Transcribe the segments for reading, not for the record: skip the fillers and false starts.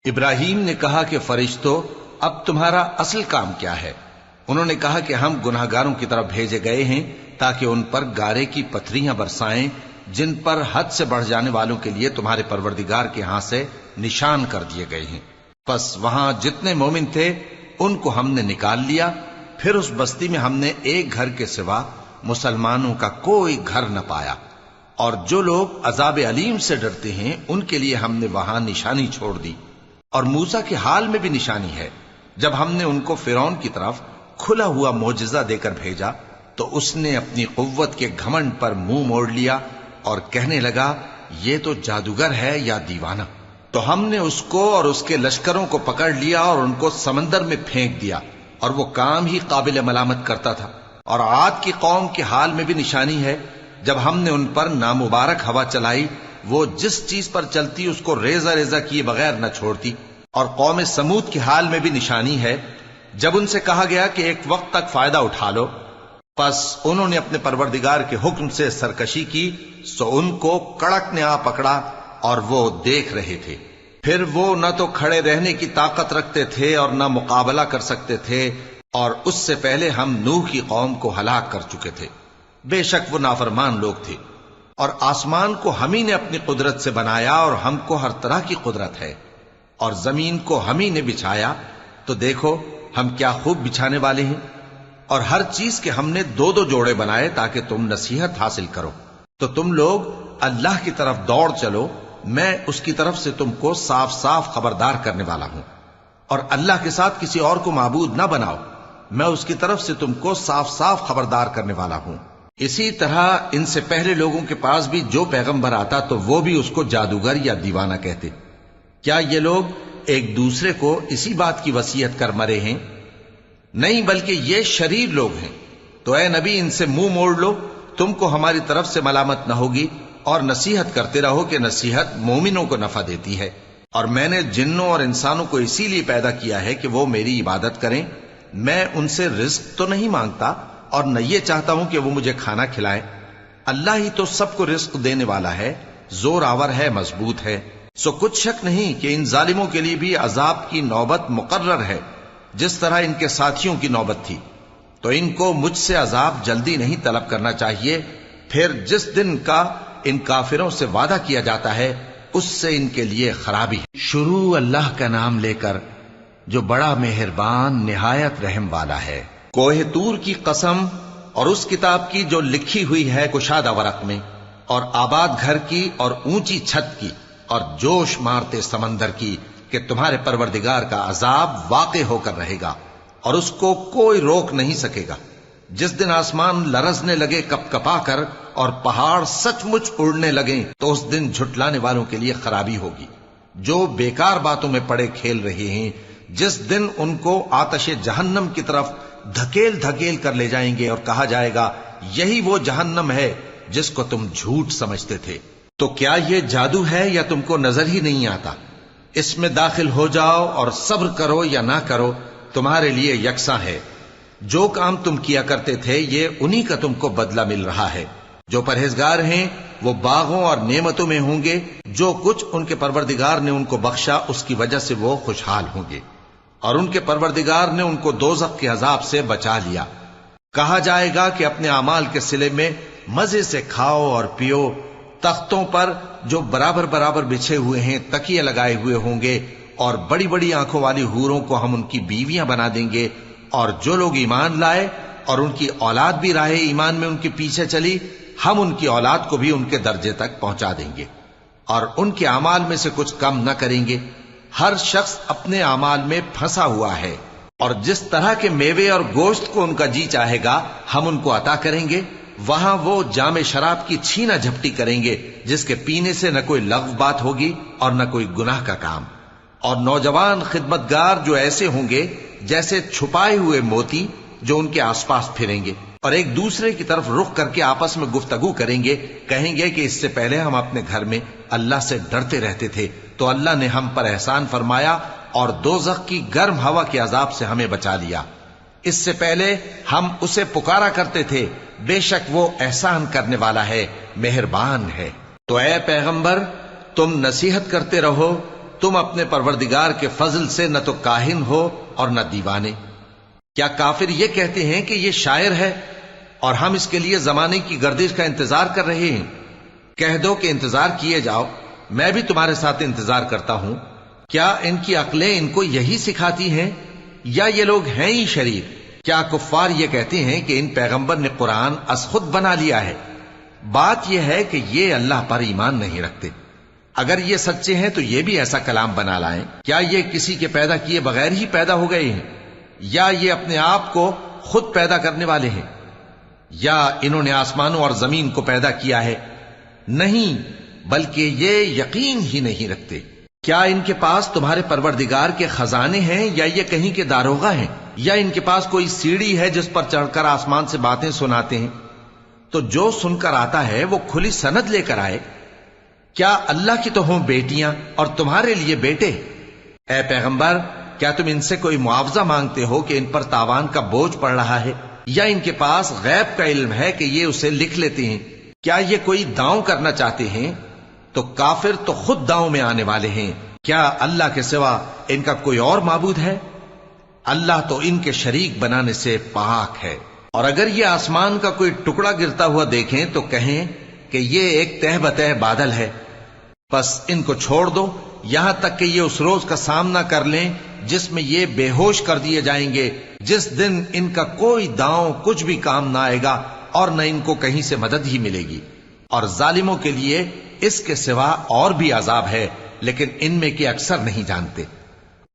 ابراہیم نے کہا کہ فرشتوں، اب تمہارا اصل کام کیا ہے؟ انہوں نے کہا کہ ہم گناہگاروں کی طرف بھیجے گئے ہیں تاکہ ان پر گارے کی پتھریاں برسائیں جن پر حد سے بڑھ جانے والوں کے لیے تمہارے پروردگار کے ہاں سے نشان کر دیے گئے ہیں۔ پس وہاں جتنے مومن تھے ان کو ہم نے نکال لیا، پھر اس بستی میں ہم نے ایک گھر کے سوا مسلمانوں کا کوئی گھر نہ پایا، اور جو لوگ عذاب علیم سے ڈرتے ہیں ان کے لیے ہم نے وہاں نشانی چھوڑ دی۔ اور موسیٰ کے حال میں بھی نشانی ہے، جب ہم نے ان کو فرعون کی طرف کھلا ہوا معجزہ دے کر بھیجا تو اس نے اپنی قوت کے گھمنڈ پر منہ موڑ لیا اور کہنے لگا یہ تو جادوگر ہے یا دیوانہ۔ تو ہم نے اس کو اور اس کے لشکروں کو پکڑ لیا اور ان کو سمندر میں پھینک دیا، اور وہ کام ہی قابل ملامت کرتا تھا۔ اور عاد کی قوم کے حال میں بھی نشانی ہے، جب ہم نے ان پر نامبارک ہوا چلائی، وہ جس چیز پر چلتی اس کو ریزہ ریزہ کیے بغیر نہ چھوڑتی۔ اور قوم سمود کے حال میں بھی نشانی ہے، جب ان سے کہا گیا کہ ایک وقت تک فائدہ اٹھا لو، پس انہوں نے اپنے پروردگار کے حکم سے سرکشی کی، سو ان کو کڑک نے آ پکڑا اور وہ دیکھ رہے تھے۔ پھر وہ نہ تو کھڑے رہنے کی طاقت رکھتے تھے اور نہ مقابلہ کر سکتے تھے، اور اس سے پہلے ہم نوح کی قوم کو ہلاک کر چکے تھے۔ بے شک وہ نافرمان لوگ تھے۔ اور آسمان کو ہم ہی نے اپنی قدرت سے بنایا، اور ہم کو ہر طرح کی قدرت ہے، اور زمین کو ہم ہی نے بچھایا، تو دیکھو ہم کیا خوب بچھانے والے ہیں۔ اور ہر چیز کے ہم نے دو دو جوڑے بنائے تاکہ تم نصیحت حاصل کرو۔ تو تم لوگ اللہ کی طرف دوڑ چلو، میں اس کی طرف سے تم کو صاف صاف خبردار کرنے والا ہوں۔ اور اللہ کے ساتھ کسی اور کو معبود نہ بناؤ، میں اس کی طرف سے تم کو صاف صاف خبردار کرنے والا ہوں۔ اسی طرح ان سے پہلے لوگوں کے پاس بھی جو پیغمبر آتا تو وہ بھی اس کو جادوگر یا دیوانہ کہتے۔ کیا یہ لوگ ایک دوسرے کو اسی بات کی وصیت کر مرے ہیں؟ نہیں، بلکہ یہ شریر لوگ ہیں۔ تو اے نبی ان سے منہ موڑ لو، تم کو ہماری طرف سے ملامت نہ ہوگی، اور نصیحت کرتے رہو کہ نصیحت مومنوں کو نفع دیتی ہے۔ اور میں نے جنوں اور انسانوں کو اسی لیے پیدا کیا ہے کہ وہ میری عبادت کریں۔ میں ان سے رزق تو نہیں مانگتا، اور نہ یہ چاہتا ہوں کہ وہ مجھے کھانا کھلائیں۔ اللہ ہی تو سب کو رزق دینے والا ہے، زور آور ہے، مضبوط ہے۔ سو کچھ شک نہیں کہ ان ظالموں کے لیے بھی عذاب کی نوبت مقرر ہے، جس طرح ان کے ساتھیوں کی نوبت تھی۔ تو ان کو مجھ سے عذاب جلدی نہیں طلب کرنا چاہیے، پھر جس دن کا ان کافروں سے وعدہ کیا جاتا ہے اس سے ان کے لیے خرابی ہے۔ شروع اللہ کا نام لے کر جو بڑا مہربان نہایت رحم والا ہے۔ کوہ طور کی قسم، اور اس کتاب کی جو لکھی ہوئی ہے کشادہ ورق میں، اور آباد گھر کی، اور اونچی چھت کی، اور جوش مارتے سمندر کی، کہ تمہارے پروردگار کا عذاب واقع ہو کر رہے گا اور اس کو کوئی روک نہیں سکے گا۔ جس دن آسمان لرزنے لگے کپ کپا کر اور پہاڑ سچ مچ اڑنے لگیں تو اس دن جھٹلانے والوں کے لیے خرابی ہوگی، جو بیکار باتوں میں پڑے کھیل رہے ہیں۔ جس دن ان کو آتش جہنم کی طرف دھکیل دھکیل کر لے جائیں گے اور کہا جائے گا یہی وہ جہنم ہے جس کو تم جھوٹ سمجھتے تھے۔ تو کیا یہ جادو ہے یا تم کو نظر ہی نہیں آتا؟ اس میں داخل ہو جاؤ اور صبر کرو یا نہ کرو، تمہارے لیے یکساں ہے۔ جو کام تم کیا کرتے تھے یہ انہی کا تم کو بدلہ مل رہا ہے۔ جو پرہیزگار ہیں وہ باغوں اور نعمتوں میں ہوں گے، جو کچھ ان کے پروردگار نے ان کو بخشا اس کی وجہ سے وہ خوشحال ہوں گے، اور ان کے پروردگار نے ان کو دوزخ کے عذاب سے بچا لیا۔ کہا جائے گا کہ اپنے اعمال کے صلے میں مزے سے کھاؤ اور پیو، تختوں پر جو برابر برابر بچھے ہوئے ہیں تکیے لگائے ہوئے ہوں گے، اور بڑی بڑی آنکھوں والی حوروں کو ہم ان کی بیویاں بنا دیں گے۔ اور جو لوگ ایمان لائے اور ان کی اولاد بھی راہ ایمان میں ان کے پیچھے چلی، ہم ان کی اولاد کو بھی ان کے درجے تک پہنچا دیں گے، اور ان کے اعمال میں سے کچھ کم نہ کریں گے۔ ہر شخص اپنے اعمال میں پھنسا ہوا ہے، اور جس طرح کے میوے اور گوشت کو ان کا جی چاہے گا ہم ان کو عطا کریں گے۔ وہاں وہ جام شراب کی چھینا جھپٹی کریں گے، جس کے پینے سے نہ کوئی لغو بات ہوگی اور نہ کوئی گناہ کا کام۔ اور نوجوان خدمتگار جو ایسے ہوں گے جیسے چھپائے ہوئے موتی جو ان کے آس پاس پھریں گے، اور ایک دوسرے کی طرف رخ کر کے آپس میں گفتگو کریں گے، کہیں گے کہ اس سے پہلے ہم اپنے گھر میں اللہ سے ڈرتے رہتے تھے، تو اللہ نے ہم پر احسان فرمایا اور دوزخ کی گرم ہوا کے عذاب سے ہمیں بچا لیا۔ اس سے پہلے ہم اسے پکارا کرتے تھے، بے شک وہ احسان کرنے والا ہے، مہربان ہے۔ تو اے پیغمبر تم نصیحت کرتے رہو، تم اپنے پروردگار کے فضل سے نہ تو کاہن ہو اور نہ دیوانے۔ کیا کافر یہ کہتے ہیں کہ یہ شاعر ہے اور ہم اس کے لیے زمانے کی گردش کا انتظار کر رہے ہیں؟ کہہ دو کہ انتظار کیے جاؤ، میں بھی تمہارے ساتھ انتظار کرتا ہوں۔ کیا ان کی عقلیں ان کو یہی سکھاتی ہیں یا یہ لوگ ہیں ہی شریر؟ کیا کفار یہ کہتے ہیں کہ ان پیغمبر نے قرآن از خود بنا لیا ہے؟ بات یہ ہے کہ یہ اللہ پر ایمان نہیں رکھتے۔ اگر یہ سچے ہیں تو یہ بھی ایسا کلام بنا لائیں۔ کیا یہ کسی کے پیدا کیے بغیر ہی پیدا ہو گئے ہیں یا یہ اپنے آپ کو خود پیدا کرنے والے ہیں؟ یا انہوں نے آسمانوں اور زمین کو پیدا کیا ہے؟ نہیں، بلکہ یہ یقین ہی نہیں رکھتے۔ کیا ان کے پاس تمہارے پروردگار کے خزانے ہیں یا یہ کہیں کے داروغہ ہیں؟ یا ان کے پاس کوئی سیڑھی ہے جس پر چڑھ کر آسمان سے باتیں سناتے ہیں؟ تو جو سن کر آتا ہے وہ کھلی سند لے کر آئے۔ کیا اللہ کی تو ہوں بیٹیاں اور تمہارے لیے بیٹے؟ اے پیغمبر، کیا تم ان سے کوئی معاوضہ مانگتے ہو کہ ان پر تاوان کا بوجھ پڑ رہا ہے؟ یا ان کے پاس غیب کا علم ہے کہ یہ اسے لکھ لیتے ہیں؟ کیا یہ کوئی داؤں کرنا چاہتے ہیں؟ تو کافر تو خود داؤں میں آنے والے ہیں۔ کیا اللہ کے سوا ان کا کوئی اور معبود ہے؟ اللہ تو ان کے شریک بنانے سے پاک ہے۔ اور اگر یہ آسمان کا کوئی ٹکڑا گرتا ہوا دیکھیں تو کہیں کہ یہ ایک تہ بتہ بادل ہے، بس ان کو چھوڑ دو یہاں تک کہ یہ اس روز کا سامنا کر لیں جس میں یہ بے ہوش کر دیے جائیں گے، جس دن ان کا کوئی داؤں کچھ بھی کام نہ آئے گا اور نہ ان کو کہیں سے مدد ہی ملے گی۔ اور ظالموں کے لیے اس کے سوا اور بھی عذاب ہے، لیکن ان میں کے اکثر نہیں جانتے۔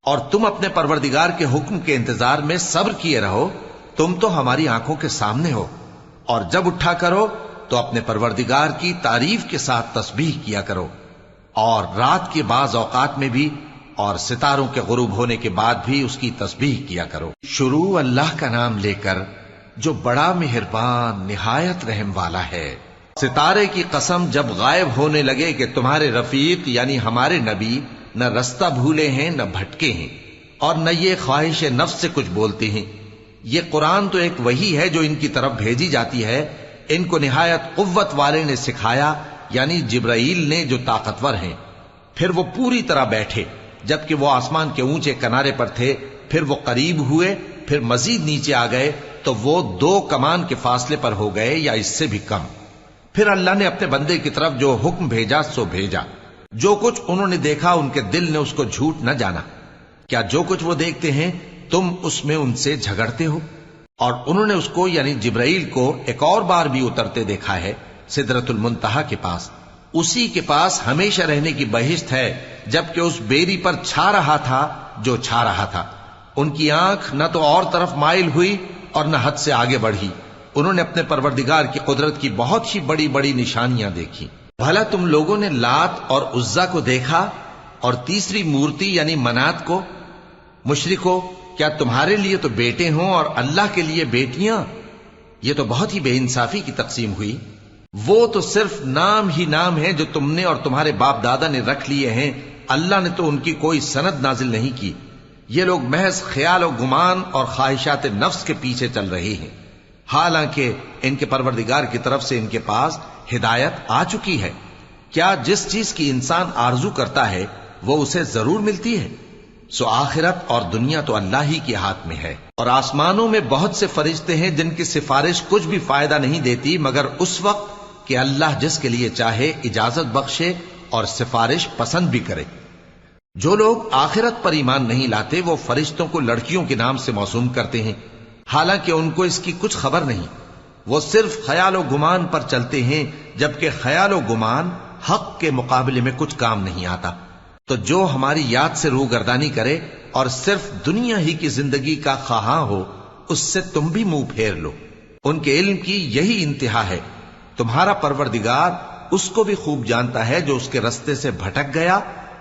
اور تم اپنے پروردگار کے حکم کے انتظار میں صبر کیے رہو، تم تو ہماری آنکھوں کے سامنے ہو۔ اور جب اٹھا کرو تو اپنے پروردگار کی تعریف کے ساتھ تسبیح کیا کرو، اور رات کے بعض اوقات میں بھی اور ستاروں کے غروب ہونے کے بعد بھی اس کی تسبیح کیا کرو۔ شروع اللہ کا نام لے کر جو بڑا مہربان نہایت رحم والا ہے۔ ستارے کی قسم جب غائب ہونے لگے کہ تمہارے رفیق یعنی ہمارے نبی نہ رستہ بھولے ہیں نہ بھٹکے ہیں، اور نہ یہ خواہش نفس سے کچھ بولتے ہیں۔ یہ قرآن تو ایک وحی ہے جو ان کی طرف بھیجی جاتی ہے، ان کو نہایت قوت والے نے سکھایا، یعنی جبرائیل نے جو طاقتور ہیں۔ پھر وہ پوری طرح بیٹھے جبکہ وہ آسمان کے اونچے کنارے پر تھے، پھر وہ قریب ہوئے، پھر مزید نیچے آ گئے تو وہ 2 کمان کے فاصلے پر ہو گئے یا اس سے بھی کم۔ پھر اللہ نے اپنے بندے کی طرف جو حکم بھیجا سو بھیجا۔ جو کچھ انہوں نے دیکھا ان کے دل نے اس کو جھوٹ نہ جانا۔ کیا جو کچھ وہ دیکھتے ہیں تم اس میں ان سے جھگڑتے ہو؟ اور انہوں نے اس کو یعنی جبرائیل کو ایک اور بار بھی اترتے دیکھا ہے سدرۃ المنتہا کے پاس۔ اسی کے پاس ہمیشہ رہنے کی بہشت ہے، جبکہ اس بیری پر چھا رہا تھا جو چھا رہا تھا۔ ان کی آنکھ نہ تو اور طرف مائل ہوئی اور نہ حد سے آگے بڑھی۔ انہوں نے اپنے پروردگار کی قدرت کی بہت ہی بڑی بڑی نشانیاں دیکھی۔ بھلا تم لوگوں نے لات اور عزا کو دیکھا اور تیسری مورتی یعنی منات کو؟ مشرکو، کیا تمہارے لیے تو بیٹے ہوں اور اللہ کے لیے بیٹیاں؟ یہ تو بہت ہی بے انصافی کی تقسیم ہوئی۔ وہ تو صرف نام ہی نام ہے جو تم نے اور تمہارے باپ دادا نے رکھ لیے ہیں، اللہ نے تو ان کی کوئی سند نازل نہیں کی۔ یہ لوگ محض خیال و گمان اور خواہشات نفس کے پیچھے چل رہے ہیں، حالانکہ ان کے پروردگار کی طرف سے ان کے پاس ہدایت آ چکی ہے۔ کیا جس چیز کی انسان آرزو کرتا ہے وہ اسے ضرور ملتی ہے؟ سو آخرت اور دنیا تو اللہ ہی کے ہاتھ میں ہے۔ اور آسمانوں میں بہت سے فرشتے ہیں جن کی سفارش کچھ بھی فائدہ نہیں دیتی مگر اس وقت کہ اللہ جس کے لیے چاہے اجازت بخشے اور سفارش پسند بھی کرے۔ جو لوگ آخرت پر ایمان نہیں لاتے وہ فرشتوں کو لڑکیوں کے نام سے موسوم کرتے ہیں، حالانکہ ان کو اس کی کچھ خبر نہیں۔ وہ صرف خیال و گمان پر چلتے ہیں، جبکہ خیال و گمان حق کے مقابلے میں کچھ کام نہیں آتا۔ تو جو ہماری یاد سے روگردانی کرے اور صرف دنیا ہی کی زندگی کا خواہاں ہو، اس سے تم بھی منہ پھیر لو۔ ان کے علم کی یہی انتہا ہے۔ تمہارا پروردگار اس کو بھی خوب جانتا ہے جو اس کے رستے سے بھٹک گیا،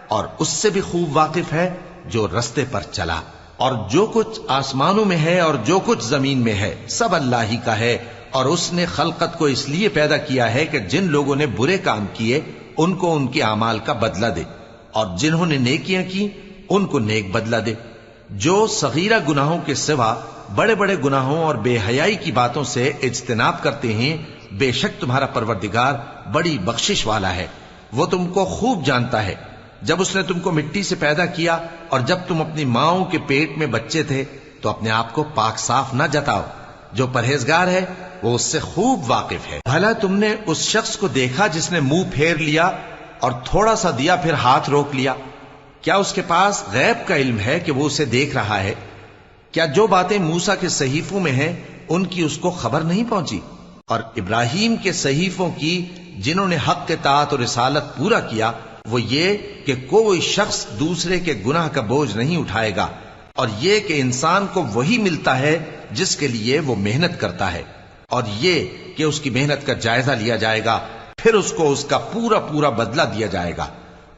اور اس سے بھی خوب واقف ہے جو رستے پر چلا۔ اور جو کچھ آسمانوں میں ہے اور جو کچھ زمین میں ہے سب اللہ ہی کا ہے، اور اس نے خلقت کو اس لیے پیدا کیا ہے کہ جن لوگوں نے برے کام کیے ان کو ان کے اعمال کا بدلہ دے، اور جنہوں نے نیکیاں کی ان کو نیک بدلہ دے۔ جو صغیرہ گناہوں کے سوا بڑے بڑے گناہوں اور بے حیائی کی باتوں سے اجتناب کرتے ہیں، بے شک تمہارا پروردگار بڑی بخشش والا ہے، وہ تم کو خوب جانتا ہے۔ جب اس نے تم کو مٹی سے پیدا کیا اور جب تم اپنی ماؤں کے پیٹ میں بچے تھے تو اپنے آپ کو پاک صاف نہ جتاؤ. جو پرہیزگار ہے وہ اس سے خوب واقف ہے. بھلا تم نے اس شخص کو دیکھا جس نے منہ پھیر لیا اور تھوڑا سا دیا پھر ہاتھ روک لیا؟ کیا اس کے پاس غیب کا علم ہے کہ وہ اسے دیکھ رہا ہے؟ کیا جو باتیں موسیٰ کے صحیفوں میں ہیں ان کی اس کو خبر نہیں پہنچی؟ اور ابراہیم کے صحیفوں کی جنہوں نے حق اطاعت اور رسالت پورا کیا وہ یہ کہ کوئی شخص دوسرے کے گناہ کا بوجھ نہیں اٹھائے گا، اور یہ کہ انسان کو وہی ملتا ہے جس کے لیے وہ محنت کرتا ہے، اور یہ کہ اس کی محنت کا جائزہ لیا جائے گا، پھر اس کو اس کا پورا پورا بدلہ دیا جائے گا،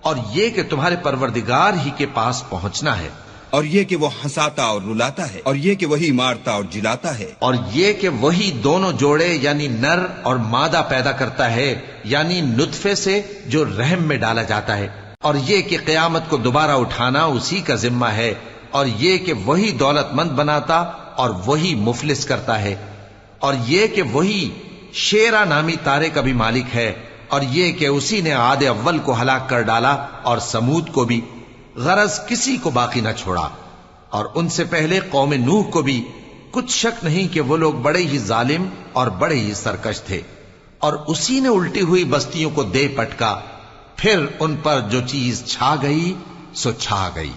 اور یہ کہ تمہارے پروردگار ہی کے پاس پہنچنا ہے، اور یہ کہ وہ ہنساتا اور رلاتا ہے، اور یہ کہ وہی مارتا اور جلاتا ہے، اور یہ کہ وہی دونوں جوڑے یعنی نر اور مادہ پیدا کرتا ہے یعنی نطفے سے جو رحم میں ڈالا جاتا ہے، اور یہ کہ قیامت کو دوبارہ اٹھانا اسی کا ذمہ ہے، اور یہ کہ وہی دولت مند بناتا اور وہی مفلس کرتا ہے، اور یہ کہ وہی شیرا نامی تارے کا بھی مالک ہے، اور یہ کہ اسی نے عاد اول کو ہلاک کر ڈالا اور سمود کو بھی، غرض کسی کو باقی نہ چھوڑا، اور ان سے پہلے قوم نوح کو بھی. کچھ شک نہیں کہ وہ لوگ بڑے ہی ظالم اور بڑے ہی سرکش تھے، اور اسی نے الٹی ہوئی بستیوں کو دے پٹکا، پھر ان پر جو چیز چھا گئی سو چھا گئی.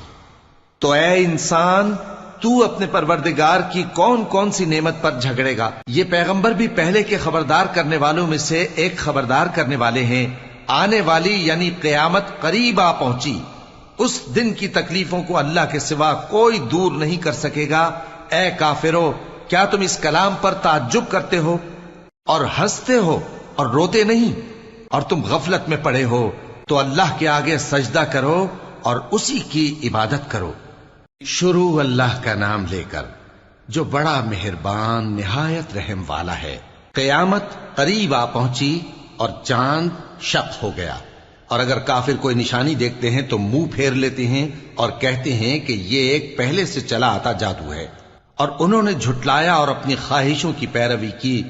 تو اے انسان، تو اپنے پروردگار کی کون کون سی نعمت پر جھگڑے گا؟ یہ پیغمبر بھی پہلے کے خبردار کرنے والوں میں سے ایک خبردار کرنے والے ہیں. آنے والی یعنی قیامت قریب آ پہنچی، اس دن کی تکلیفوں کو اللہ کے سوا کوئی دور نہیں کر سکے گا. اے کافرو، کیا تم اس کلام پر تعجب کرتے ہو اور ہنستے ہو اور روتے نہیں؟ اور تم غفلت میں پڑے ہو تو اللہ کے آگے سجدہ کرو اور اسی کی عبادت کرو. شروع اللہ کا نام لے کر جو بڑا مہربان نہایت رحم والا ہے. قیامت قریب آ پہنچی اور چاند شق ہو گیا، اور اگر کافر کوئی نشانی دیکھتے ہیں تو منہ پھیر لیتے ہیں اور کہتے ہیں کہ یہ ایک پہلے سے چلا آتا جادو ہے. اور انہوں نے جھٹلایا اور اپنی خواہشوں کی پیروی کی،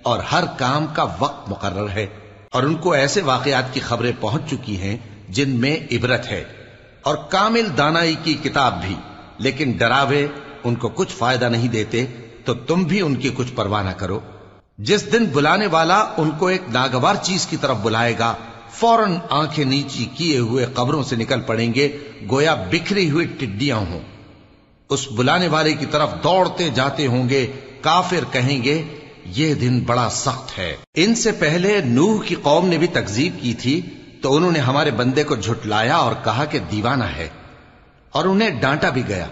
اور ہر کام کا وقت مقرر ہے، اور ان کو ایسے واقعات کی خبریں پہنچ چکی ہیں جن میں عبرت ہے، اور کامل دانائی کی کتاب بھی. لیکن ڈراوے ان کو کچھ فائدہ نہیں دیتے، تو تم بھی ان کی کچھ پرواہ نہ کرو. جس دن بلانے والا ان کو ایک ناگوار چیز کی طرف بلائے گا، فوراً آنکھیں نیچی کیے ہوئے قبروں سے نکل پڑیں گے گویا بکھری ہوئی ٹڈیاں ہوں. اس بلانے والے کی طرف دوڑتے جاتے ہوں گے. کافر کہیں گے یہ دن بڑا سخت ہے. ان سے پہلے نوح کی قوم نے بھی تکذیب کی تھی، تو انہوں نے ہمارے بندے کو جھٹلایا اور کہا کہ دیوانہ ہے، اور انہیں ڈانٹا بھی گیا.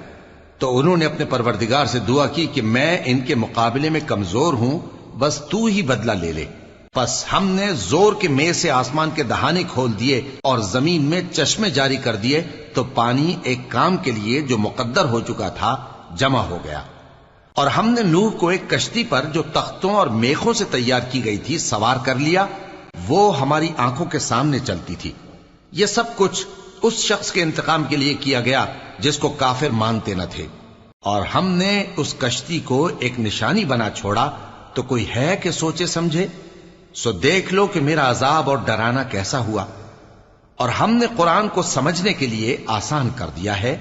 تو انہوں نے اپنے پروردگار سے دعا کی کہ میں ان کے مقابلے میں کمزور ہوں، بس تو ہی بدلہ لے لے. پس ہم نے زور کے میں سے آسمان کے دہانے کھول دیے اور زمین میں چشمے جاری کر دیے، تو پانی ایک کام کے لیے جو مقدر ہو چکا تھا جمع ہو گیا. اور ہم نے نوح کو ایک کشتی پر جو تختوں اور میخوں سے تیار کی گئی تھی سوار کر لیا، وہ ہماری آنکھوں کے سامنے چلتی تھی. یہ سب کچھ اس شخص کے انتقام کے لیے کیا گیا جس کو کافر مانتے نہ تھے. اور ہم نے اس کشتی کو ایک نشانی بنا چھوڑا، تو کوئی ہے کہ سوچے سمجھے؟ سو دیکھ لو کہ میرا عذاب اور ڈرانا کیسا ہوا. اور ہم نے قرآن کو سمجھنے کے لیے آسان کر دیا ہے،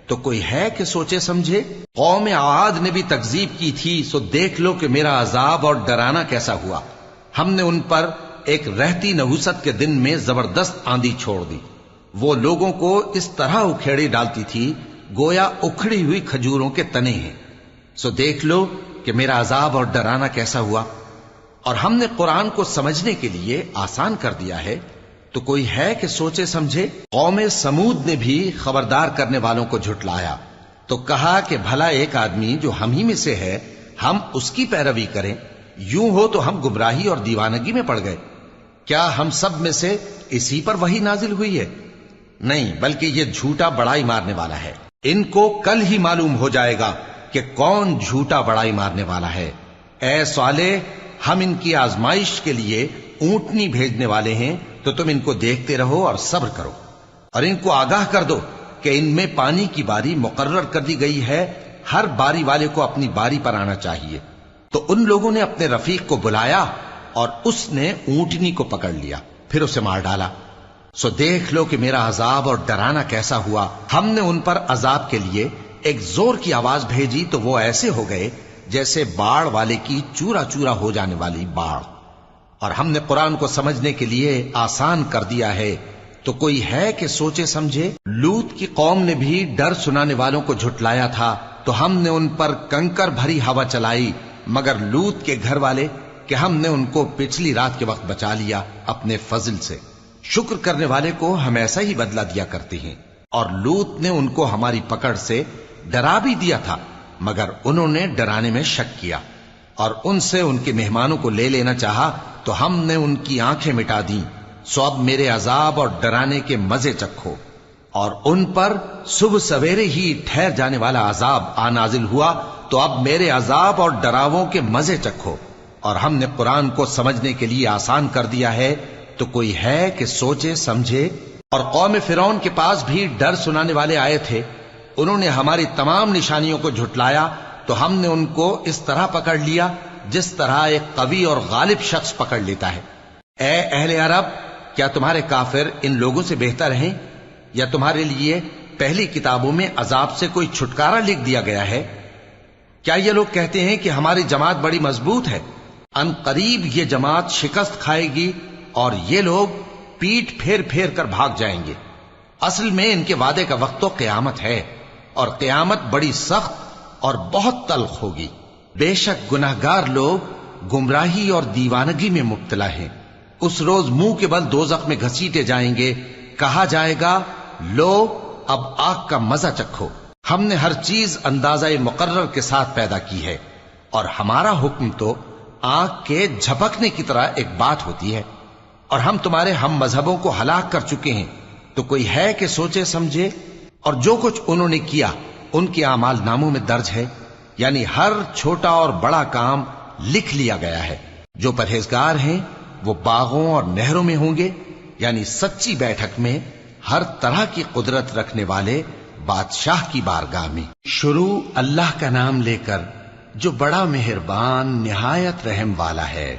تو کوئی ہے کہ سوچے سمجھے؟ قوم عاد نے بھی تکذیب کی تھی، سو دیکھ لو کہ میرا عذاب اور ڈرانا کیسا ہوا. ہم نے ان پر ایک رہتی نحوست کے دن میں زبردست آندھی چھوڑ دی. وہ لوگوں کو اس طرح اکھیڑی ڈالتی تھی گویا اکھڑی ہوئی کھجوروں کے تنے ہیں. سو دیکھ لو کہ میرا عذاب اور ڈرانا کیسا ہوا. اور ہم نے قرآن کو سمجھنے کے لیے آسان کر دیا ہے، تو کوئی ہے کہ سوچے سمجھے؟ قوم سمود نے بھی خبردار کرنے والوں کو جھٹلایا، تو کہا کہ بھلا ایک آدمی جو ہم ہی میں سے ہے ہم اس کی پیروی کریں، یوں ہو تو ہم گمراہی اور دیوانگی میں پڑ گئے. کیا ہم سب میں سے اسی پر وحی نازل ہوئی ہے؟ نہیں، بلکہ یہ جھوٹا بڑائی مارنے والا ہے. ان کو کل ہی معلوم ہو جائے گا کہ کون جھوٹا بڑائی مارنے والا ہے. اے صالح، ہم ان کی آزمائش کے لیے اونٹنی بھیجنے والے ہیں، تو تم ان کو دیکھتے رہو اور صبر کرو، اور ان کو آگاہ کر دو کہ ان میں پانی کی باری مقرر کر دی گئی ہے، ہر باری والے کو اپنی باری پر آنا چاہیے. تو ان لوگوں نے اپنے رفیق کو بلایا اور اس نے اونٹنی کو پکڑ لیا، پھر اسے مار ڈالا. سو دیکھ لو کہ میرا عذاب اور ڈرانا کیسا ہوا۔ ہم نے ان پر عذاب کے لیے ایک زور کی آواز بھیجی تو وہ ایسے ہو گئے جیسے باڑ والے کی چورا چورا ہو جانے والی باڑ۔ اور ہم نے قرآن کو سمجھنے کے لیے آسان کر دیا ہے، تو کوئی ہے کہ سوچے سمجھے؟ لوط کی قوم نے بھی ڈر سنانے والوں کو جھٹلایا تھا، تو ہم نے ان پر کنکر بھری ہوا چلائی، مگر لوط کے گھر والے کہ ہم نے ان کو پچھلی رات کے وقت بچا لیا اپنے فضل سے۔ شکر کرنے والے کو ہم ایسا ہی بدلہ دیا کرتے ہیں۔ اور لوط نے ان کو ہماری پکڑ سے ڈرا بھی دیا تھا، مگر انہوں نے ڈرانے میں شک کیا، اور ان سے ان کے مہمانوں کو لے لینا چاہا تو ہم نے ان کی آنکھیں مٹا دیں۔ سو اب میرے عذاب اور ڈرانے کے مزے چکھو۔ اور ان پر صبح سویرے ہی ٹھہر جانے والا عذاب آ نازل ہوا، تو اب میرے عذاب اور ڈراووں کے مزے چکھو۔ اور ہم نے قرآن کو سمجھنے کے لیے آسان کر دیا ہے، تو کوئی ہے کہ سوچے سمجھے؟ اور قوم فرعون کے پاس بھی ڈر سنانے والے آئے تھے، انہوں نے ہماری تمام نشانیوں کو جھٹلایا، تو ہم نے ان کو اس طرح پکڑ لیا جس طرح ایک قوی اور غالب شخص پکڑ لیتا ہے۔ اے اہل عرب، کیا تمہارے کافر ان لوگوں سے بہتر ہیں؟ یا تمہارے لیے پہلی کتابوں میں عذاب سے کوئی چھٹکارا لکھ دیا گیا ہے؟ کیا یہ لوگ کہتے ہیں کہ ہماری جماعت بڑی مضبوط ہے؟ ان قریب یہ جماعت شکست کھائے گی اور یہ لوگ پیٹ پھیر پھیر کر بھاگ جائیں گے۔ اصل میں ان کے وعدے کا وقت تو قیامت ہے، اور قیامت بڑی سخت اور بہت تلخ ہوگی۔ بے شک گناہگار لوگ گمراہی اور دیوانگی میں مبتلا ہیں۔ اس روز منہ کے بل دوزخ میں گھسیٹے جائیں گے، کہا جائے گا لو اب آگ کا مزہ چکھو۔ ہم نے ہر چیز اندازہ مقرر کے ساتھ پیدا کی ہے، اور ہمارا حکم تو آگ کے جھپکنے کی طرح ایک بات ہوتی ہے۔ اور ہم تمہارے ہم مذہبوں کو ہلاک کر چکے ہیں، تو کوئی ہے کہ سوچے سمجھے؟ اور جو کچھ انہوں نے کیا ان کے اعمال ناموں میں درج ہے، یعنی ہر چھوٹا اور بڑا کام لکھ لیا گیا ہے۔ جو پرہیزگار ہیں وہ باغوں اور نہروں میں ہوں گے، یعنی سچی بیٹھک میں، ہر طرح کی قدرت رکھنے والے بادشاہ کی بارگاہ میں۔ شروع اللہ کا نام لے کر جو بڑا مہربان نہایت رحم والا ہے۔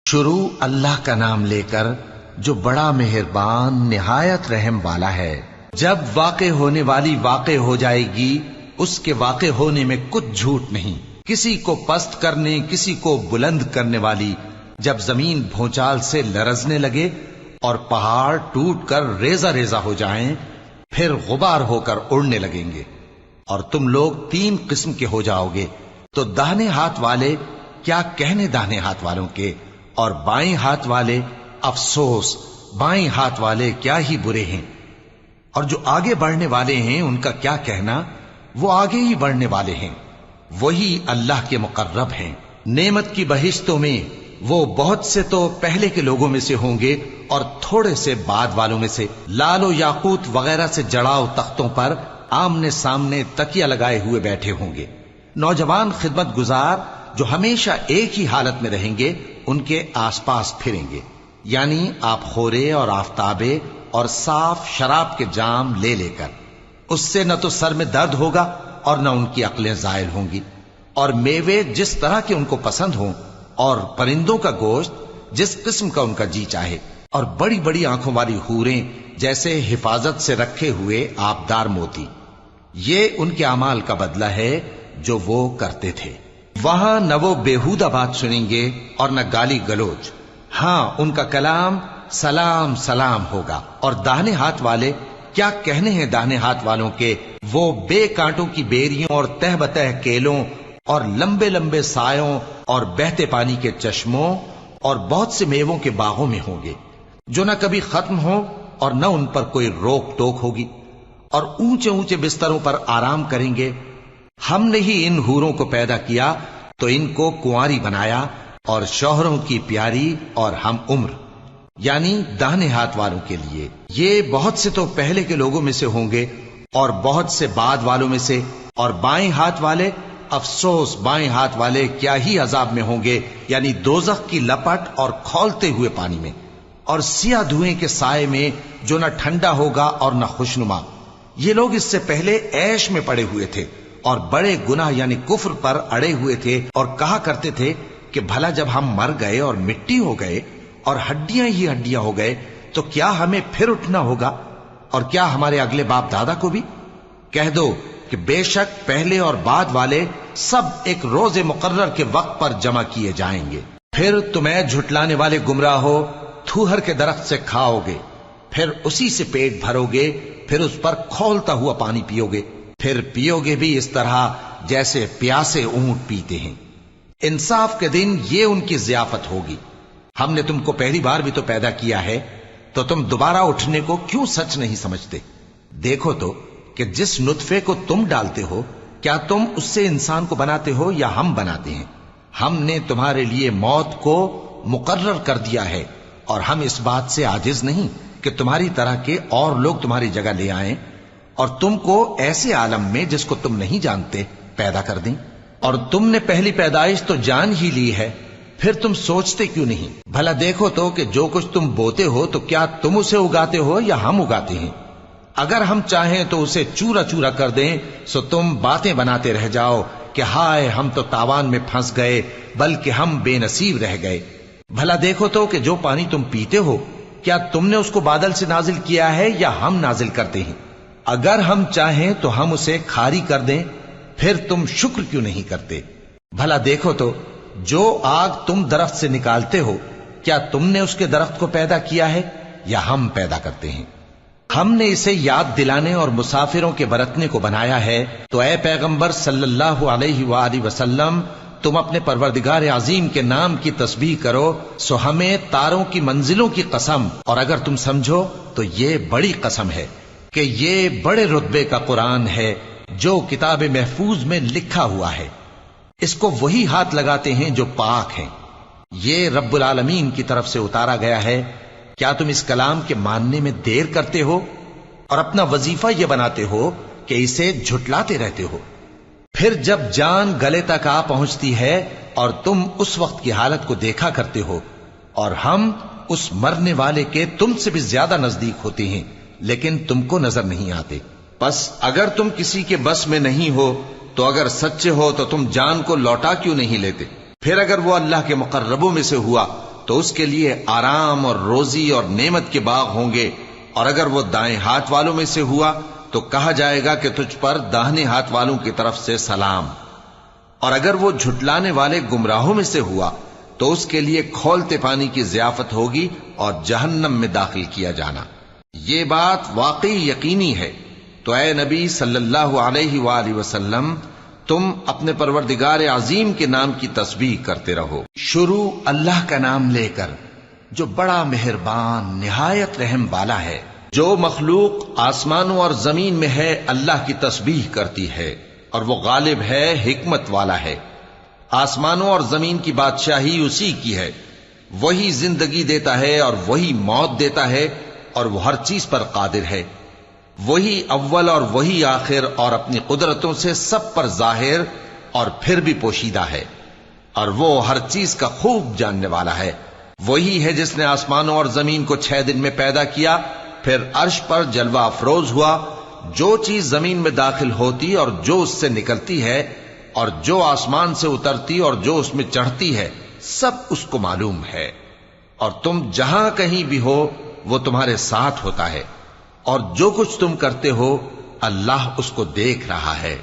شروع اللہ کا نام لے کر جو بڑا مہربان نہایت رحم والا ہے۔ جب واقع ہونے والی واقع ہو جائے گی، اس کے واقع ہونے میں کچھ جھوٹ نہیں، کسی کو پست کرنے کسی کو بلند کرنے والی۔ جب زمین بھونچال سے لرزنے لگے اور پہاڑ ٹوٹ کر ریزہ ریزہ ہو جائیں، پھر غبار ہو کر اڑنے لگیں گے، اور تم لوگ 3 قسم کے ہو جاؤ گے، تو داہنے ہاتھ والے کیا کہنے داہنے ہاتھ والوں کے، اور بائیں ہاتھ والے افسوس، بائیں ہاتھ والے کیا ہی برے ہیں، اور جو آگے بڑھنے والے ہیں ان کا کیا کہنا، وہ آگے ہی بڑھنے والے ہیں، وہی اللہ کے مقرب ہیں۔ نعمت کی بہشتوں میں وہ بہت سے تو پہلے کے لوگوں میں سے ہوں گے اور تھوڑے سے بعد والوں میں سے، لال و یاقوت وغیرہ سے جڑاؤ تختوں پر آمنے سامنے تکیہ لگائے ہوئے بیٹھے ہوں گے۔ نوجوان خدمت گزار جو ہمیشہ ایک ہی حالت میں رہیں گے ان کے آس پاس پھریں گے، یعنی آپ خورے اور آفتابے اور صاف شراب کے جام لے لے کر۔ اس سے نہ تو سر میں درد ہوگا اور نہ ان کی عقلیں زائل ہوں گی، اور میوے جس طرح کے ان کو پسند ہوں، اور پرندوں کا گوشت جس قسم کا ان کا جی چاہے، اور بڑی بڑی آنکھوں والی حوریں جیسے حفاظت سے رکھے ہوئے آبدار موتی۔ یہ ان کے اعمال کا بدلہ ہے جو وہ کرتے تھے۔ وہاں نہ وہ بیہودہ بات سنیں گے اور نہ گالی گلوچ، ہاں ان کا کلام سلام سلام ہوگا۔ اور داہنے ہاتھ والے کیا کہنے ہیں داہنے ہاتھ والوں کے، وہ بے کانٹوں کی بیریوں اور تہ بتہ کیلوں اور لمبے لمبے سایوں اور بہتے پانی کے چشموں اور بہت سے میووں کے باغوں میں ہوں گے، جو نہ کبھی ختم ہوں اور نہ ان پر کوئی روک ٹوک ہوگی، اور اونچے اونچے بستروں پر آرام کریں گے۔ ہم نے ہی ان حوروں کو پیدا کیا تو ان کو کنواری بنایا، اور شوہروں کی پیاری اور ہم عمر، یعنی داہنے ہاتھ والوں کے لیے۔ یہ بہت سے تو پہلے کے لوگوں میں سے ہوں گے اور بہت سے بعد والوں میں سے، اور بائیں ہاتھ والے افسوس، بائیں ہاتھ والے کیا ہی عذاب میں ہوں گے، یعنی دوزخ کی لپٹ اور کھولتے ہوئے پانی میں، اور سیاہ دھوئیں کے سائے میں جو نہ ٹھنڈا ہوگا اور نہ خوشنما۔ یہ لوگ اس سے پہلے عیش میں پڑے ہوئے تھے اور بڑے گناہ یعنی کفر پر اڑے ہوئے تھے، اور کہا کرتے تھے کہ بھلا جب ہم مر گئے اور مٹی ہو گئے اور ہڈیاں ہی ہڈیاں ہو گئے تو کیا ہمیں پھر اٹھنا ہوگا، اور کیا ہمارے اگلے باپ دادا کو بھی؟ کہہ دو کہ بے شک پہلے اور بعد والے سب ایک روز مقرر کے وقت پر جمع کیے جائیں گے۔ پھر تمہیں جھٹلانے والے گمراہ ہو تھوہر کے درخت سے کھاؤ گے، پھر اسی سے پیٹ بھرو گے، پھر اس پر کھولتا ہوا پانی پیو گے، پھر پیو گے بھی اس طرح جیسے پیاسے اونٹ پیتے ہیں۔ انصاف کے دن یہ ان کی ضیافت ہوگی۔ ہم نے تم کو پہلی بار بھی تو پیدا کیا ہے، تو تم دوبارہ اٹھنے کو کیوں سچ نہیں سمجھتے؟ دیکھو تو کہ جس نطفے کو تم ڈالتے ہو، کیا تم اس سے انسان کو بناتے ہو یا ہم بناتے ہیں؟ ہم نے تمہارے لیے موت کو مقرر کر دیا ہے، اور ہم اس بات سے عاجز نہیں کہ تمہاری طرح کے اور لوگ تمہاری جگہ لے آئیں اور تم کو ایسے عالم میں جس کو تم نہیں جانتے پیدا کر دیں۔ اور تم نے پہلی پیدائش تو جان ہی لی ہے، پھر تم سوچتے کیوں نہیں؟ بھلا دیکھو تو کہ جو کچھ تم بوتے ہو تو کیا تم اسے اگاتے ہو یا ہم اگاتے ہیں؟ اگر ہم چاہیں تو اسے چورا چورا کر دیں، سو تم باتیں بناتے رہ جاؤ کہ ہائے ہم تو تاوان میں پھنس گئے، بلکہ ہم بے نصیب رہ گئے۔ بھلا دیکھو تو کہ جو پانی تم پیتے ہو کیا تم نے اس کو بادل سے نازل کیا ہے یا ہم نازل کرتے ہیں؟ اگر ہم چاہیں تو ہم اسے کھاری کر دیں، پھر تم شکر کیوں نہیں کرتے؟ بھلا دیکھو تو جو آگ تم درخت سے نکالتے ہو کیا تم نے اس کے درخت کو پیدا کیا ہے یا ہم پیدا کرتے ہیں؟ ہم نے اسے یاد دلانے اور مسافروں کے برتنے کو بنایا ہے، تو اے پیغمبر صلی اللہ علیہ وآلہ وسلم تم اپنے پروردگار عظیم کے نام کی تسبیح کرو، سو ہمیں تاروں کی منزلوں کی قسم، اور اگر تم سمجھو تو یہ بڑی قسم ہے کہ یہ بڑے رتبے کا قرآن ہے جو کتاب محفوظ میں لکھا ہوا ہے، اس کو وہی ہاتھ لگاتے ہیں جو پاک ہیں، یہ رب العالمین کی طرف سے اتارا گیا ہے۔ کیا تم اس کلام کے ماننے میں دیر کرتے ہو اور اپنا وظیفہ یہ بناتے ہو کہ اسے جھٹلاتے رہتے ہو؟ پھر جب جان گلے تک آ پہنچتی ہے اور تم اس وقت کی حالت کو دیکھا کرتے ہو، اور ہم اس مرنے والے کے تم سے بھی زیادہ نزدیک ہوتے ہیں لیکن تم کو نظر نہیں آتے۔ بس اگر تم کسی کے بس میں نہیں ہو تو اگر سچے ہو تو تم جان کو لوٹا کیوں نہیں لیتے؟ پھر اگر وہ اللہ کے مقربوں میں سے ہوا تو اس کے لیے آرام اور روزی اور نعمت کے باغ ہوں گے، اور اگر وہ دائیں ہاتھ والوں میں سے ہوا تو کہا جائے گا کہ تجھ پر داہنے ہاتھ والوں کی طرف سے سلام، اور اگر وہ جھٹلانے والے گمراہوں میں سے ہوا تو اس کے لیے کھولتے پانی کی ضیافت ہوگی اور جہنم میں داخل کیا جانا۔ یہ بات واقعی یقینی ہے، تو اے نبی صلی اللہ علیہ وآلہ وسلم تم اپنے پروردگار عظیم کے نام کی تسبیح کرتے رہو۔ شروع اللہ کا نام لے کر جو بڑا مہربان نہایت رحم والا ہے۔ جو مخلوق آسمانوں اور زمین میں ہے اللہ کی تسبیح کرتی ہے، اور وہ غالب ہے، حکمت والا ہے۔ آسمانوں اور زمین کی بادشاہی اسی کی ہے، وہی زندگی دیتا ہے اور وہی موت دیتا ہے، اور وہ ہر چیز پر قادر ہے۔ وہی اول اور وہی آخر، اور اپنی قدرتوں سے سب پر ظاہر اور پھر بھی پوشیدہ ہے، اور وہ ہر چیز کا خوب جاننے والا ہے۔ وہی ہے جس نے آسمانوں اور زمین کو 6 دن میں پیدا کیا، پھر عرش پر جلوہ افروز ہوا۔ جو چیز زمین میں داخل ہوتی اور جو اس سے نکلتی ہے، اور جو آسمان سے اترتی اور جو اس میں چڑھتی ہے، سب اس کو معلوم ہے۔ اور تم جہاں کہیں بھی ہو وہ تمہارے ساتھ ہوتا ہے، اور جو کچھ تم کرتے ہو اللہ اس کو دیکھ رہا ہے۔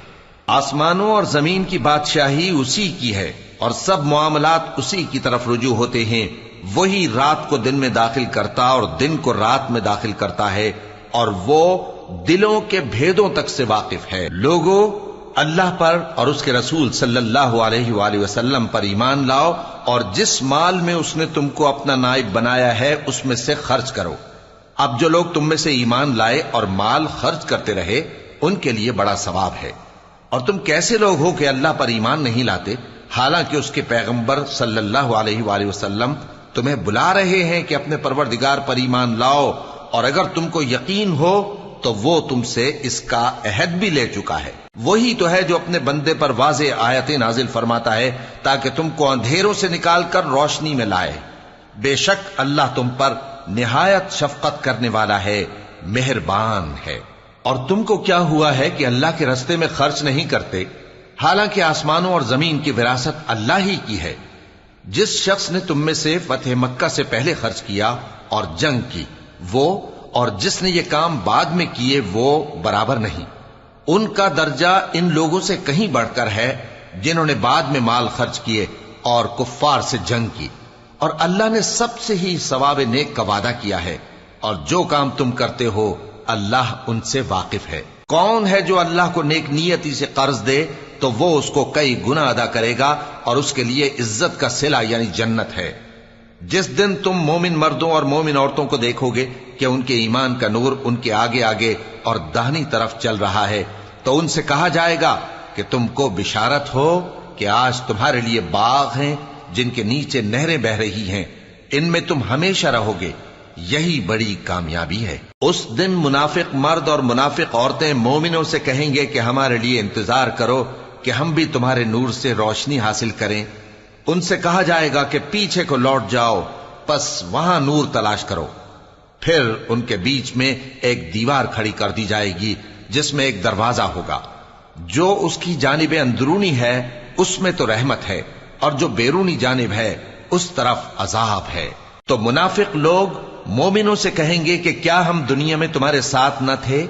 آسمانوں اور زمین کی بادشاہی اسی کی ہے، اور سب معاملات اسی کی طرف رجوع ہوتے ہیں۔ وہی رات کو دن میں داخل کرتا اور دن کو رات میں داخل کرتا ہے، اور وہ دلوں کے بھیدوں تک سے واقف ہے۔ لوگو، اللہ پر اور اس کے رسول صلی اللہ علیہ وآلہ وسلم پر ایمان لاؤ، اور جس مال میں اس نے تم کو اپنا نائب بنایا ہے اس میں سے خرچ کرو۔ اب جو لوگ تم میں سے ایمان لائے اور مال خرچ کرتے رہے ان کے لیے بڑا ثواب ہے۔ اور تم کیسے لوگ ہو کہ اللہ پر ایمان نہیں لاتے، حالانکہ اس کے پیغمبر صلی اللہ علیہ وآلہ وسلم تمہیں بلا رہے ہیں کہ اپنے پروردگار پر ایمان لاؤ، اور اگر تم کو یقین ہو تو وہ تم سے اس کا عہد بھی لے چکا ہے۔ وہی تو ہے جو اپنے بندے پر واضح آیتیں نازل فرماتا ہے تاکہ تم کو اندھیروں سے نکال کر روشنی میں لائے۔ بے شک اللہ تم پر نہایت شفقت کرنے والا ہے، مہربان ہے۔ اور تم کو کیا ہوا ہے کہ اللہ کے رستے میں خرچ نہیں کرتے، حالانکہ آسمانوں اور زمین کی وراثت اللہ ہی کی ہے۔ جس شخص نے تم میں سے فتح مکہ سے پہلے خرچ کیا اور جنگ کی، وہ اور جس نے یہ کام بعد میں کیے وہ برابر نہیں۔ ان کا درجہ ان لوگوں سے کہیں بڑھ کر ہے جنہوں نے بعد میں مال خرچ کیے اور کفار سے جنگ کی، اور اللہ نے سب سے ہی ثواب نیک کا وعدہ کیا ہے، اور جو کام تم کرتے ہو اللہ ان سے واقف ہے۔ کون ہے جو اللہ کو نیک نیتی سے قرض دے تو وہ اس کو کئی گنا ادا کرے گا، اور اس کے لیے عزت کا صلہ یعنی جنت ہے۔ جس دن تم مومن مردوں اور مومن عورتوں کو دیکھو گے کہ ان کے ایمان کا نور ان کے آگے آگے اور داہنی طرف چل رہا ہے، تو ان سے کہا جائے گا کہ تم کو بشارت ہو کہ آج تمہارے لیے باغ ہیں جن کے نیچے نہریں بہ رہی ہیں، ان میں تم ہمیشہ رہو گے، یہی بڑی کامیابی ہے۔ اس دن منافق مرد اور منافق عورتیں مومنوں سے کہیں گے کہ ہمارے لیے انتظار کرو کہ ہم بھی تمہارے نور سے روشنی حاصل کریں۔ ان سے کہا جائے گا کہ پیچھے کو لوٹ جاؤ، پس وہاں نور تلاش کرو۔ پھر ان کے بیچ میں ایک دیوار کھڑی کر دی جائے گی جس میں ایک دروازہ ہوگا، جو اس کی جانب اندرونی ہے اس میں تو رحمت ہے، اور جو بیرونی جانب ہے اس طرف عذاب ہے۔ تو منافق لوگ مومنوں سے کہیں گے کہ کیا ہم دنیا میں تمہارے ساتھ نہ تھے؟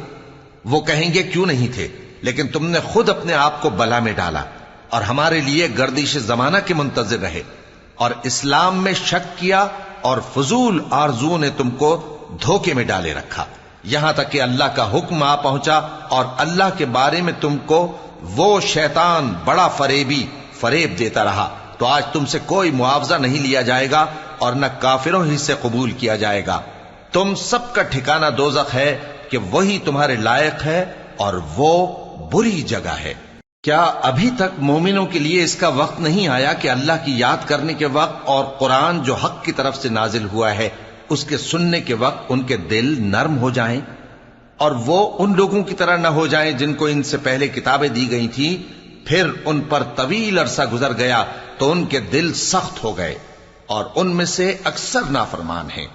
وہ کہیں گے کیوں نہیں تھے، لیکن تم نے خود اپنے آپ کو بلا میں ڈالا اور ہمارے لیے گردش زمانہ کے منتظر رہے، اور اسلام میں شک کیا، اور فضول آرزو نے تم کو دھوکے میں ڈالے رکھا، یہاں تک کہ اللہ کا حکم آ پہنچا، اور اللہ کے بارے میں تم کو وہ شیطان بڑا فریب دیتا رہا، تو آج تم سے کوئی معاوضہ نہیں لیا جائے گا اور نہ کافروں ہی سے قبول کیا جائے گا۔ تم سب کا ٹھکانہ دوزخ ہے کہ وہی تمہارے لائق ہے، اور وہ بری جگہ ہے۔ کیا ابھی تک مومنوں کے لیے اس کا وقت نہیں آیا کہ اللہ کی یاد کرنے کے وقت اور قرآن جو حق کی طرف سے نازل ہوا ہے اس کے سننے کے وقت ان کے دل نرم ہو جائیں، اور وہ ان لوگوں کی طرح نہ ہو جائیں جن کو ان سے پہلے کتابیں دی گئی تھیں، پھر ان پر طویل عرصہ گزر گیا تو ان کے دل سخت ہو گئے، اور ان میں سے اکثر نافرمان ہیں۔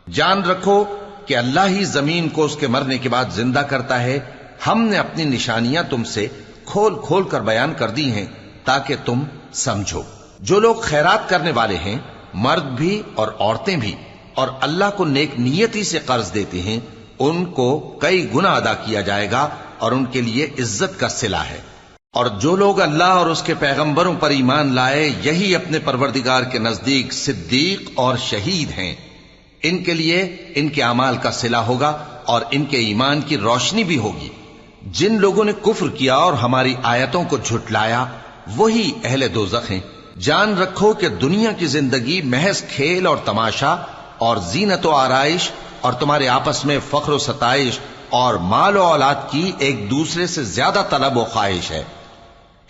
جان رکھو کہ اللہ ہی زمین کو اس کے مرنے کے بعد زندہ کرتا ہے۔ ہم نے اپنی نشانیاں تم سے کھول کھول کر بیان کر دی ہیں تاکہ تم سمجھو۔ جو لوگ خیرات کرنے والے ہیں مرد بھی اور عورتیں بھی، اور اللہ کو نیک نیتی سے قرض دیتے ہیں، ان کو کئی گنا ادا کیا جائے گا اور ان کے لیے عزت کا صلہ ہے۔ اور جو لوگ اللہ اور اس کے پیغمبروں پر ایمان لائے، یہی اپنے پروردگار کے نزدیک صدیق اور شہید ہیں۔ ان کے لیے ان کے اعمال کا صلہ ہوگا اور ان کے ایمان کی روشنی بھی ہوگی۔ جن لوگوں نے کفر کیا اور ہماری آیتوں کو جھٹلایا، وہی اہل دوزخ ہیں۔ جان رکھو کہ دنیا کی زندگی محض کھیل اور تماشا اور زینت و آرائش اور تمہارے آپس میں فخر و ستائش اور مال و اولاد کی ایک دوسرے سے زیادہ طلب و خواہش ہے۔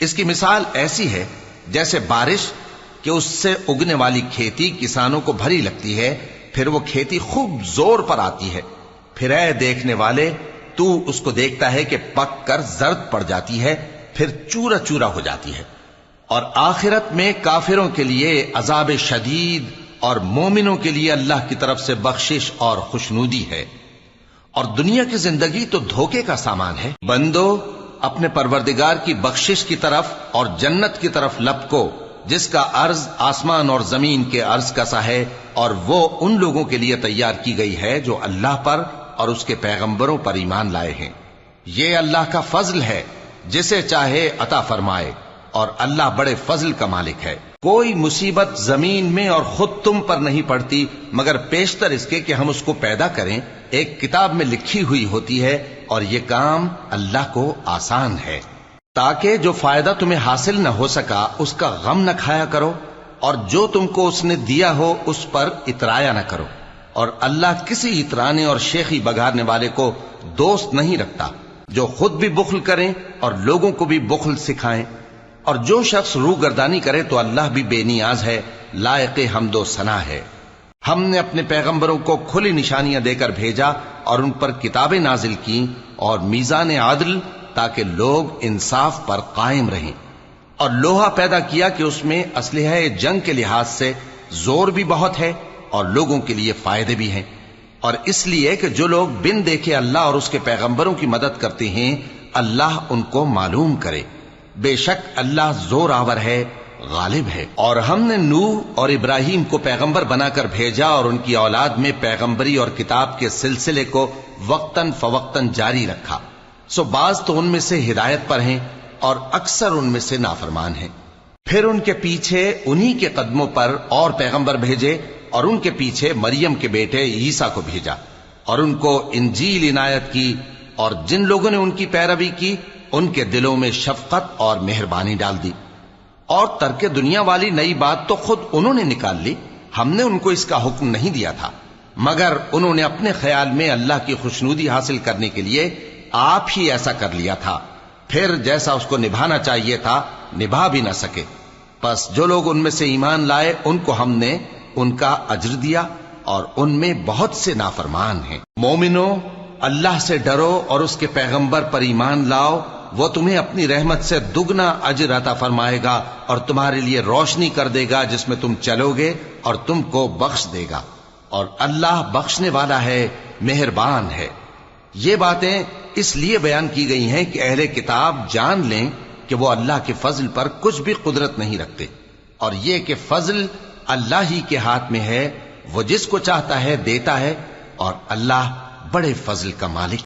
اس کی مثال ایسی ہے جیسے بارش کہ اس سے اگنے والی کھیتی کسانوں کو بھری لگتی ہے، پھر وہ کھیتی خوب زور پر آتی ہے، پھر اے دیکھنے والے تو اس کو دیکھتا ہے کہ پک کر زرد پڑ جاتی ہے، پھر چورا چورا ہو جاتی ہے۔ اور آخرت میں کافروں کے لیے عذاب شدید اور مومنوں کے لیے اللہ کی طرف سے بخشش اور خوشنودی ہے۔ اور دنیا کی زندگی تو دھوکے کا سامان ہے۔ بندو اپنے پروردگار کی بخشش کی طرف اور جنت کی طرف لپکو، جس کا عرض آسمان اور زمین کے عرض کا سا ہے، اور وہ ان لوگوں کے لیے تیار کی گئی ہے جو اللہ پر اور اس کے پیغمبروں پر ایمان لائے ہیں۔ یہ اللہ کا فضل ہے، جسے چاہے عطا فرمائے، اور اللہ بڑے فضل کا مالک ہے۔ کوئی مصیبت زمین میں اور خود تم پر نہیں پڑتی مگر پیشتر اس کے کہ ہم اس کو پیدا کریں، ایک کتاب میں لکھی ہوئی ہوتی ہے، اور یہ کام اللہ کو آسان ہے۔ تاکہ جو فائدہ تمہیں حاصل نہ ہو سکا اس کا غم نہ کھایا کرو، اور جو تم کو اس نے دیا ہو اس پر اترایا نہ کرو۔ اور اللہ کسی اترانے اور شیخی بگارنے والے کو دوست نہیں رکھتا، جو خود بھی بخل کریں اور لوگوں کو بھی بخل سکھائیں۔ اور جو شخص روح گردانی کرے تو اللہ بھی بے نیاز ہے، لائق حمد و ثنا ہے۔ ہم نے اپنے پیغمبروں کو کھلی نشانیاں دے کر بھیجا اور ان پر کتابیں نازل کی اور میزان عدل، تاکہ لوگ انصاف پر قائم رہیں۔ اور لوہا پیدا کیا کہ اس میں اسلحہ جنگ کے لحاظ سے زور بھی بہت ہے اور لوگوں کے لیے فائدے بھی ہیں، اور اس لیے کہ جو لوگ بن دیکھے اللہ اور اس کے پیغمبروں کی مدد کرتے ہیں، اللہ ان کو معلوم کرے۔ بے شک اللہ زور آور ہے، غالب ہے۔ اور ہم نے نوح اور ابراہیم کو پیغمبر بنا کر بھیجا اور ان کی اولاد میں پیغمبری اور کتاب کے سلسلے کو وقتاً فوقتاً جاری رکھا، سو بعض تو ان میں سے ہدایت پر ہیں اور اکثر ان میں سے نافرمان ہیں۔ پھر ان کے پیچھے انہی کے قدموں پر اور پیغمبر بھیجے، اور ان کے پیچھے مریم کے بیٹے عیسیٰ کو بھیجا، اور ان کو انجیل عنایت کی، اور جن لوگوں نے ان کی پیروی کی ان کے دلوں میں شفقت اور مہربانی ڈال دی۔ اور ترک دنیا والی نئی بات تو خود انہوں نے نکال لی، ہم نے ان کو اس کا حکم نہیں دیا تھا، مگر انہوں نے اپنے خیال میں اللہ کی خوشنودی حاصل کرنے کے لیے آپ ہی ایسا کر لیا تھا، پھر جیسا اس کو نبھانا چاہیے تھا نبھا بھی نہ سکے۔ پس جو لوگ ان میں سے ایمان لائے ان کو ہم نے ان کا اجر دیا، اور ان میں بہت سے نافرمان ہیں۔ مومنو اللہ سے ڈرو اور اس کے پیغمبر پر ایمان لاؤ، وہ تمہیں اپنی رحمت سے دگنا اجر عطا فرمائے گا اور تمہارے لیے روشنی کر دے گا جس میں تم چلو گے، اور تم کو بخش دے گا، اور اللہ بخشنے والا ہے، مہربان ہے۔ یہ باتیں اس لیے بیان کی گئی ہیں کہ اہل کتاب جان لیں کہ وہ اللہ کے فضل پر کچھ بھی قدرت نہیں رکھتے، اور یہ کہ فضل اللہ ہی کے ہاتھ میں ہے، وہ جس کو چاہتا ہے دیتا ہے، اور اللہ بڑے فضل کا مالک